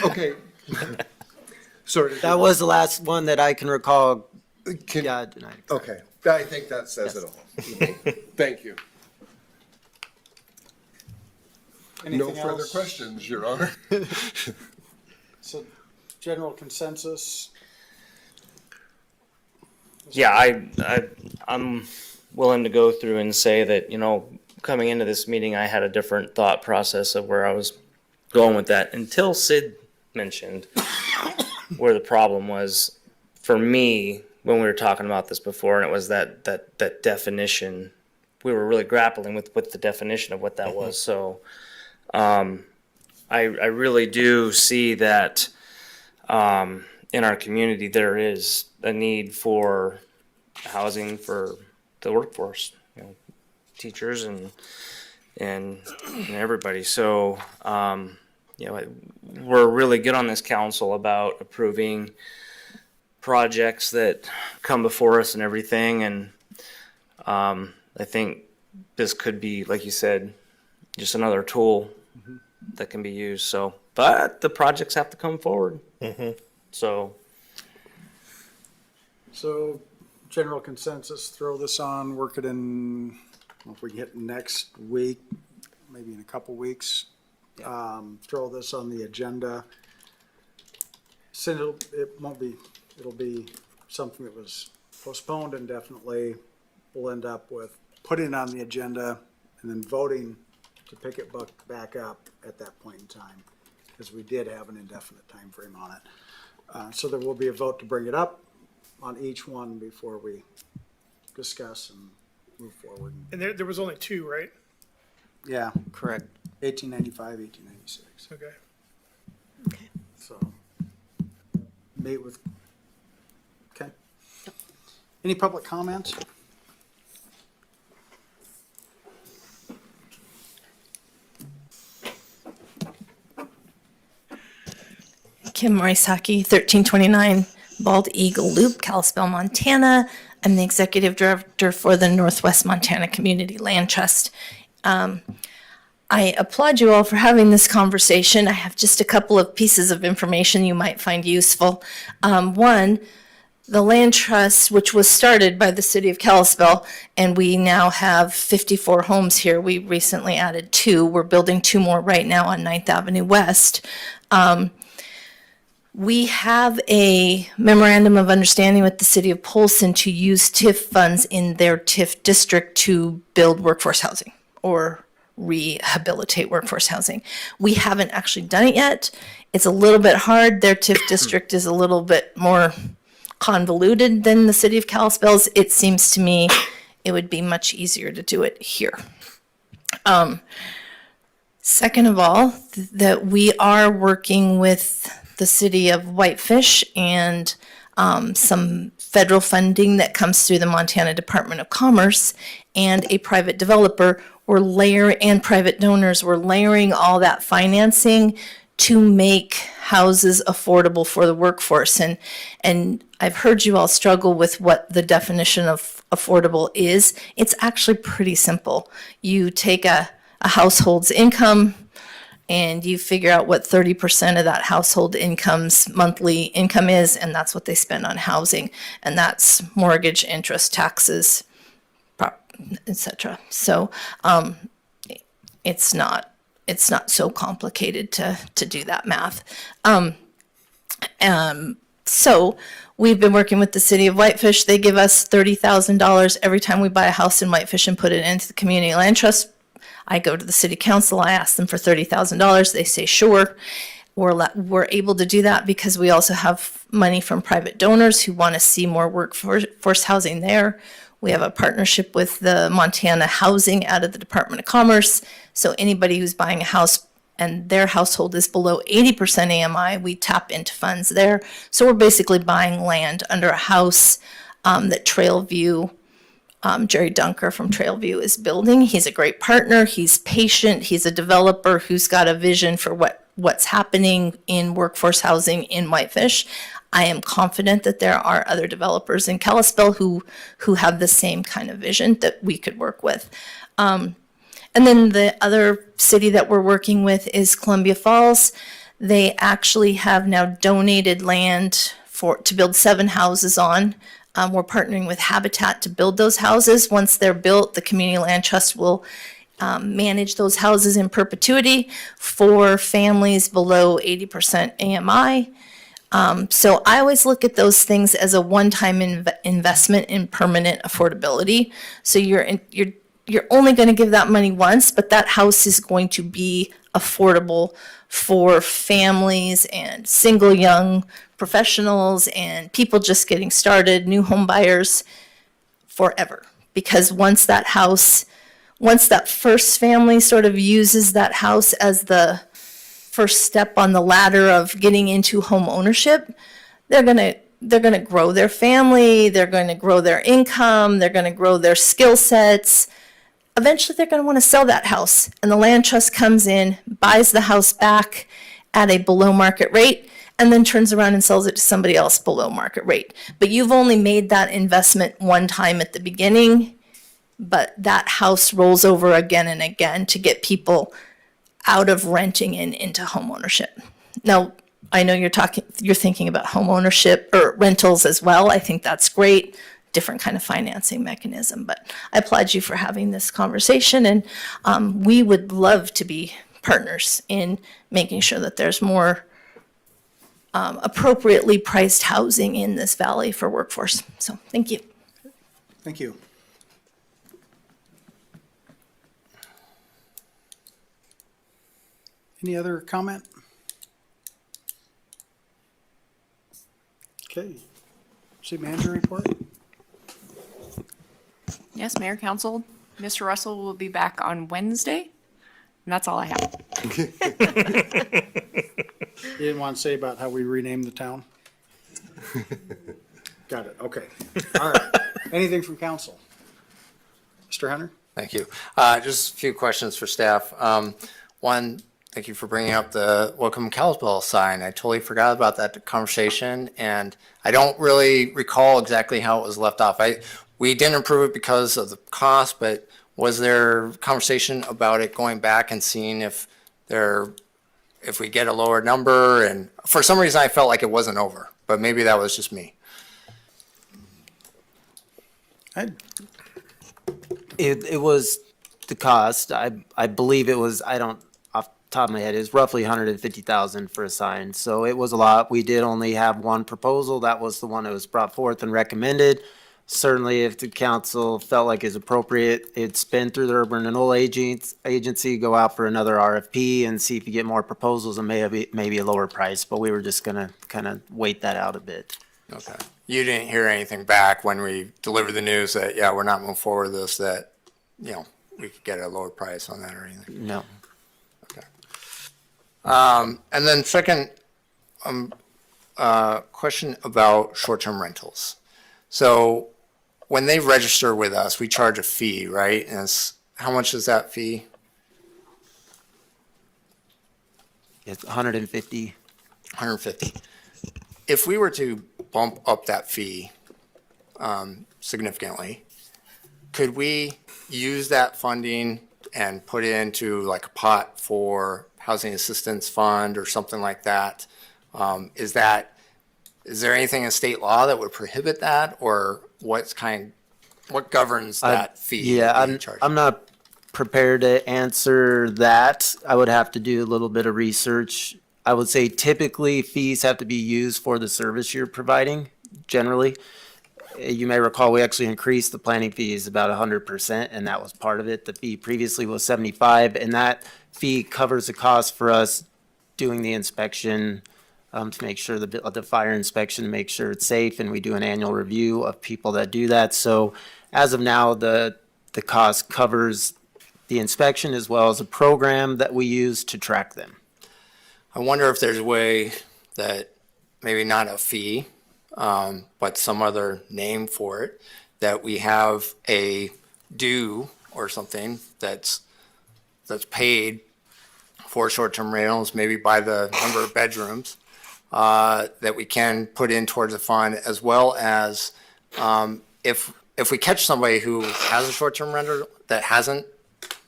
okay. Sorry. That was the last one that I can recall. Can- Yeah, denied. Okay, I think that says it all. Thank you. No Anything further else? questions, Your Honor. So, general consensus? Yeah, I'm willing to go through and say that, coming into this meeting, I had a different thought process of where I was going with that until Sid mentioned where the problem was for me when we were talking about this before, and it was that definition. We were really grappling with the definition of what that was. So I really do see that in our community there is a need for housing for the workforce, teachers and everybody. So you know, we're really good on this council about approving projects that come before us and everything. And I think this could be, like you said, just another tool that can be used. So, but the projects have to come forward. So, So general consensus, throw this on, work it in, I don't know if we can hit next week, maybe in a couple weeks. Throw this on the agenda. It'll be something that was postponed indefinitely. We'll end up with putting it on the agenda and then voting to pick it back up at that point in time, because we did have an indefinite time frame on it. So there will be a vote to bring it up on each one before we discuss and move forward. And there was only two, right? Yeah, Correct. 1895, 1896. Okay. So meet with, okay. Any public comments? Kim Morisaki, 1329 Bald Eagle Loop, Kalispell, Montana. I'm the executive director for the Northwest Montana Community Land Trust. I applaud you all for having this conversation. I have just a couple of pieces of information you might find useful. One, the land trust, which was started by the city of Kalispell, and we now have 54 homes here. We recently added 2. We're building 2 more right now on 9th Avenue West. We have a memorandum of understanding with the city of Polson to use TIF funds in their TIF district to build workforce housing or rehabilitate workforce housing. We haven't actually done it yet. It's a little bit hard. Their TIF district is a little bit more convoluted than the city of Kalispell's. It seems to me it would be much easier to do it here. Second of all, that we are working with the city of Whitefish and some federal funding that comes through the Montana Department of Commerce and a private developer and private donors. We're layering all that financing to make houses affordable for the workforce. And I've heard you all struggle with what the definition of affordable is. It's actually pretty simple. You take a household's income, and you figure out what 30% of that household income's monthly income is, and that's what they spend on housing. And that's mortgage, interest, taxes, etc. So it's not so complicated to do that math. So we've been working with the city of Whitefish. They give us $30,000 every time we buy a house in Whitefish and put it into the community land trust. I go to the city council, I ask them for $30,000, they say sure. We're able to do that because we also have money from private donors who want to see more workforce housing there. We have a partnership with the Montana Housing out of the Department of Commerce. So anybody who's buying a house and their household is below 80% AMI, we tap into funds there. So we're basically buying land under a house that Trailview, Jerry Dunker from Trailview is building. He's a great partner. He's patient. He's a developer who's got a vision for what's happening in workforce housing in Whitefish. I am confident that there are other developers in Kalispell who have the same kind of vision that we could work with. And then the other city that we're working with is Columbia Falls. They actually have now donated land to build 7 houses on. We're partnering with Habitat to build those houses. Once they're built, the Community Land Trust will manage those houses in perpetuity for families below 80% AMI. So I always look at those things as a one-time investment in permanent affordability. So you're only going to give that money once, but that house is going to be affordable for families and single young professionals and people just getting started, new home buyers, forever. Because once that first family sort of uses that house as the first step on the ladder of getting into home ownership, they're going to grow their family, they're going to grow their income, they're going to grow their skill sets. Eventually, they're going to want to sell that house, and the land trust comes in, buys the house back, at a below market rate and then turns around and sells it to somebody else below market rate. But you've only made that investment one time at the beginning, but that house rolls over again and again to get people out of renting and into homeownership. Now, I know you're thinking about homeownership or rentals as well. I think that's great, different kind of financing mechanism. But I applaud you for having this conversation, and we would love to be partners in making sure that there's more appropriately priced housing in this valley for workforce. So, thank you. Thank you. Any other comment? Okay. City manager report? Yes, Mayor, Council, Mr. Russell will be back on Wednesday, and that's all I have. You didn't want to say about how we renamed the town? Got it, okay. All right. Anything from council? Mr. Hunter? Thank you. Just a few questions for staff. One, thank you for bringing up the Welcome Kalispell sign. I totally forgot about that conversation, and I don't really recall exactly how it was left off. We didn't approve it because of the cost, but was there conversation about it going back and seeing if we get a lower number? And for some reason, I felt like it wasn't over, but maybe that was just me. It was the cost. I believe it was, I don't, off the top of my head, it was roughly 150,000 for a sign. So it was a lot. We did only have one proposal. That was the one that was brought forth and recommended. Certainly, if the council felt like it's appropriate, it's been through the Urban Renewal Agency, go out for another RFP and see if you get more proposals and maybe a lower price. But we were just gonna kind of wait that out a bit. Okay. You didn't hear anything back when we delivered the news that, yeah, we're not moving forward with this, that, we could get a lower price on that or anything? No. Okay. And then second, question about short-term rentals. So when they register with us, we charge a fee, right? And how much is that fee? It's 150. 150. If we were to bump up that fee significantly, could we use that funding and put it into like a pot for housing assistance fund or something like that? Is there anything in state law that would prohibit that, or what governs that fee? Yeah, being charged? I'm not prepared to answer that. I would have to do a little bit of research. I would say typically fees have to be used for the service you're providing, generally. You may recall we actually increased the planning fees about 100%, and that was part of it. The fee previously was 75, and that fee covers the cost for us doing the inspection, to make sure the fire inspection, to make sure it's safe, and we do an annual review of people that do that. So as of now, the cost covers the inspection as well as a program that we use to track them. I wonder if there's a way that maybe not a fee, but some other name for it, that we have a due or something that's paid for short-term rentals, maybe by the number of bedrooms, that we can put in towards a fund, as well as if we catch somebody who has a short-term rental that hasn't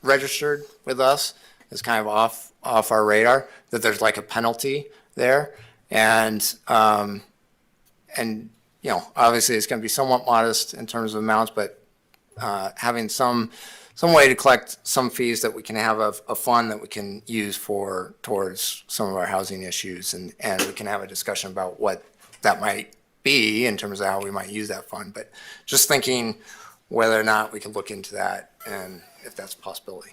registered with us, is kind of off our radar, that there's like a penalty there. And obviously it's going to be somewhat modest in terms of amounts, but having some way to collect some fees that we can have a fund that we can use towards some of our housing issues, and we can have a discussion about what that might be in terms of how we might use that fund. But just thinking whether or not we can look into that and if that's a possibility.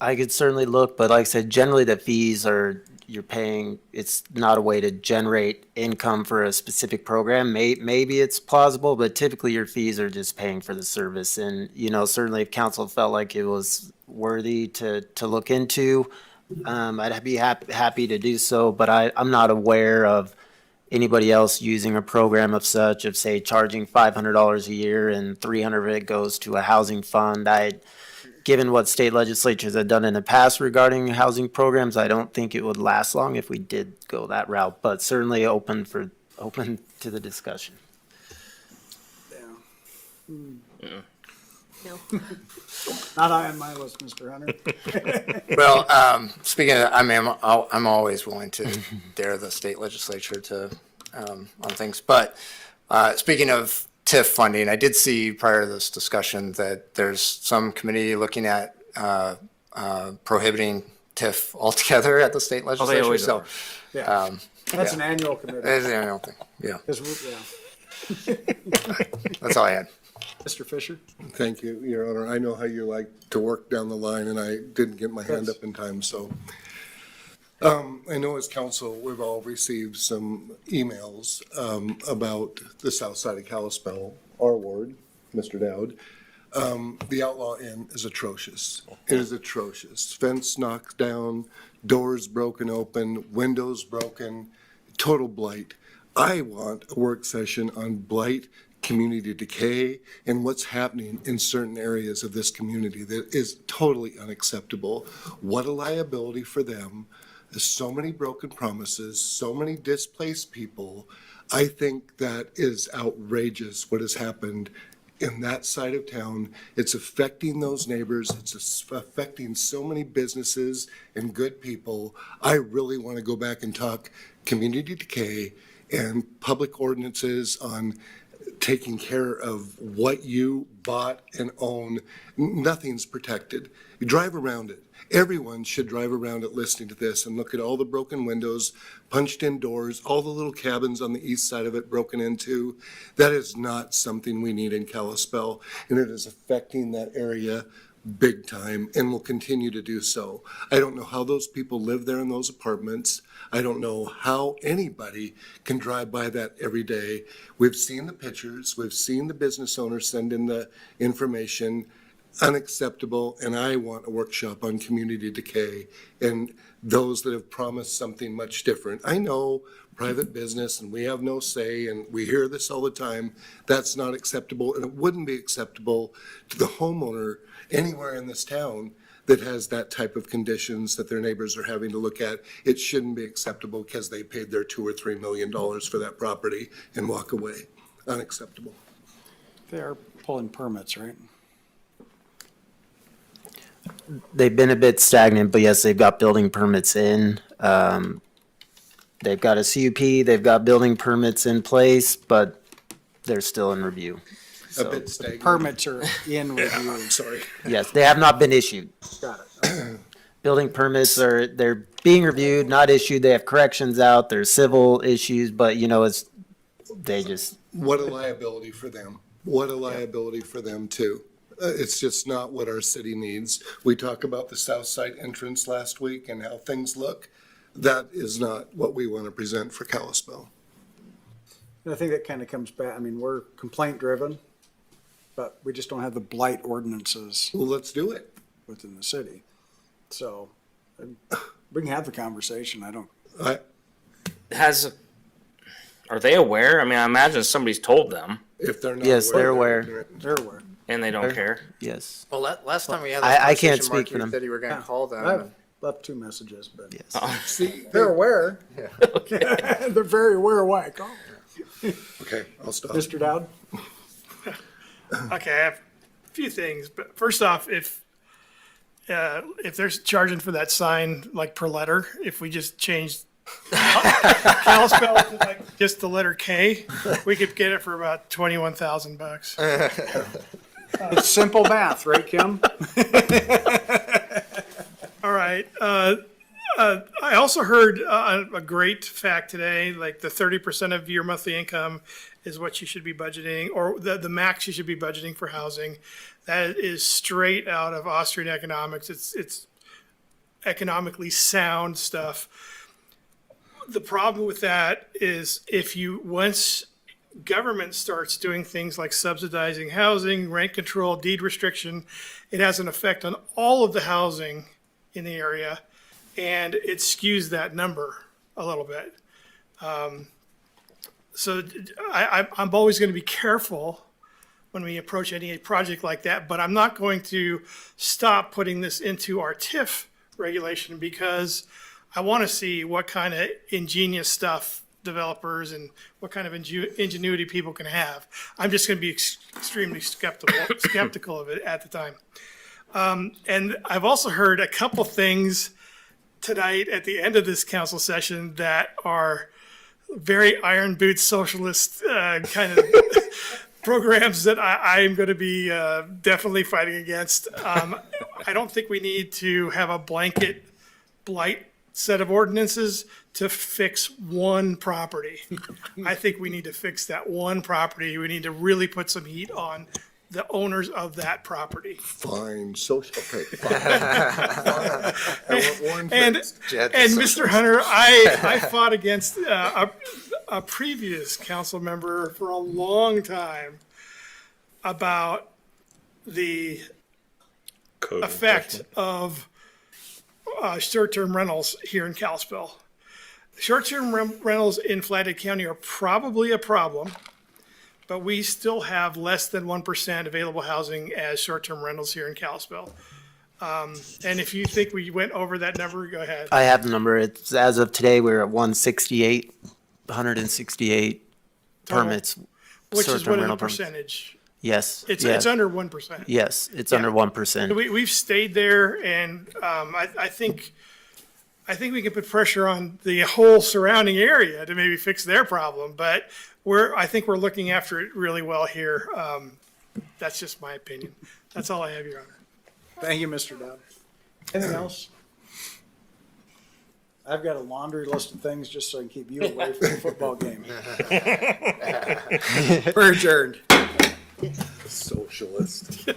I could certainly look, but like I said, generally the fees you're paying, it's not a way to generate income for a specific program. Maybe it's plausible, but typically your fees are just paying for the service. And, certainly if council felt like it was worthy to look into, I'd be happy to do so, but I'm not aware of anybody else using a program of such, of say charging $500 a year and $300 of it goes to a housing fund. given what state legislatures have done in the past regarding housing programs, I don't think it would last long if we did go that route, but certainly open to the discussion. Not high on my list, Mr. Hunter. Well, speaking of, I mean, I'm always willing to dare the state legislature to, on things. But speaking of TIF funding, I did see prior to this discussion that there's some committee looking at prohibiting TIF altogether at the state legislature. always So, are. Yeah, that's yeah. an annual commitment. It's the annual thing. Yeah, 'Cause yeah. that's all I had. Mr. Fisher? Thank you, Your Honor. I know how you like to work down the line, and I didn't get my hand Yes. up in time, so. I know as council, we've all received some emails about the south side of Kalispell, our ward, Mr. Dowd. The Outlaw Inn is atrocious. It is atrocious. Fence knocked down, doors broken open, windows broken, total blight. I want a work session on blight, community decay, and what's happening in certain areas of this community that is totally unacceptable. What a liability for them. There's so many broken promises, so many displaced people. I think that is outrageous what has happened in that side of town. It's affecting those neighbors. It's affecting so many businesses and good people. I really want to go back and talk community decay and public ordinances on taking care of what you bought and own. Nothing's protected. You drive around it. Everyone should drive around it listening to this and look at all the broken windows, punched in doors, all the little cabins on the east side of it broken into. That is not something we need in Kalispell, and it is affecting that area big time and will continue to do so. I don't know how those people live there in those apartments. I don't know how anybody can drive by that every day. We've seen the pictures. We've seen the business owners send in the information. Unacceptable, and I want a workshop on community decay and those that have promised something much different. I know private business and we have no say, and we hear this all the time. That's not acceptable, and it wouldn't be acceptable to the homeowner anywhere in this town that has that type of conditions that their neighbors are having to look at. It shouldn't be acceptable because they paid their $2 or $3 million for that property and walk away. Unacceptable. They are pulling permits, right? They've been a bit stagnant, but yes, they've got building permits in. They've got a CUP, they've got building permits in place, but they're still in review. A bit stagnant. Permits are in review. I'm sorry. Yes, they have not been issued. Got it. Building permits they're being reviewed, not issued. They have corrections out. There's civil issues, but they just, What a liability for them. What a liability for them too. It's just not what our city needs. We talked about the south side entrance last week and how things look. That is not what we want to present for Kalispell. And I think that kind of comes back, I mean, we're complaint driven, but we just don't have the blight ordinances Well, let's do it. within the city. So we can have the conversation. I don't, Are they aware? I mean, I imagine somebody's told them If they're not. Yes, they're aware. they're aware. and they don't care. yes. Well, last time we had I this can't conversation, Mark, speak for you them. said you were going to call them. I've left 2 messages, but Yes. See, they're aware. They're very aware of why I called. okay, I'll stop. Mr. Dowd? Okay, I have a few things, but first off, if they're charging for that sign like per letter, if we just changed Kalispell to like just the letter K, we could get it for about $21,000. It's simple math, right, Kim? All right. I also heard a great fact today, like the 30% of your monthly income is what you should be budgeting, or the max you should be budgeting for housing. That is straight out of Austrian economics. It's economically sound stuff. The problem with that is once government starts doing things like subsidizing housing, rent control, deed restriction, it has an effect on all of the housing in the area, and it skews that number a little bit. So I'm always going to be careful when we approach any project like that, but I'm not going to stop putting this into our TIF regulation because I want to see what kind of ingenious stuff developers and what kind of ingenuity people can have. I'm just going to be extremely skeptical of it at the time. And I've also heard a couple things tonight at the end of this council session that are very iron boot socialist kind of programs that I'm going to be definitely fighting against. I don't think we need to have a blanket blight set of ordinances to fix one property. I think we need to fix that one property. We need to really put some heat on the owners of that property. Fine, social, okay, fine. I want one And, fixed. and Mr. Hunter, I fought against a previous council member for a long time about the effect of short-term rentals here in Kalispell. Short-term rentals in Flathead County are probably a problem, but we still have less than 1% available housing as short-term rentals here in Kalispell. And if you think we went over that number, go ahead. I have the number. It's, as of today, we're at 168 permits. Which is short-term what is the rental permits. percentage? Yes. It's yes. under 1%. Yes, it's under 1%. We've stayed there, and I think we can put pressure on the whole surrounding area to maybe fix their problem. But I think we're looking after it really well here. That's just my opinion. That's all I have, Your Honor. Thank you, Mr. Dodd. Anything else? I've got a laundry list of things just so I can keep you away from the football game. We're adjourned. Socialist.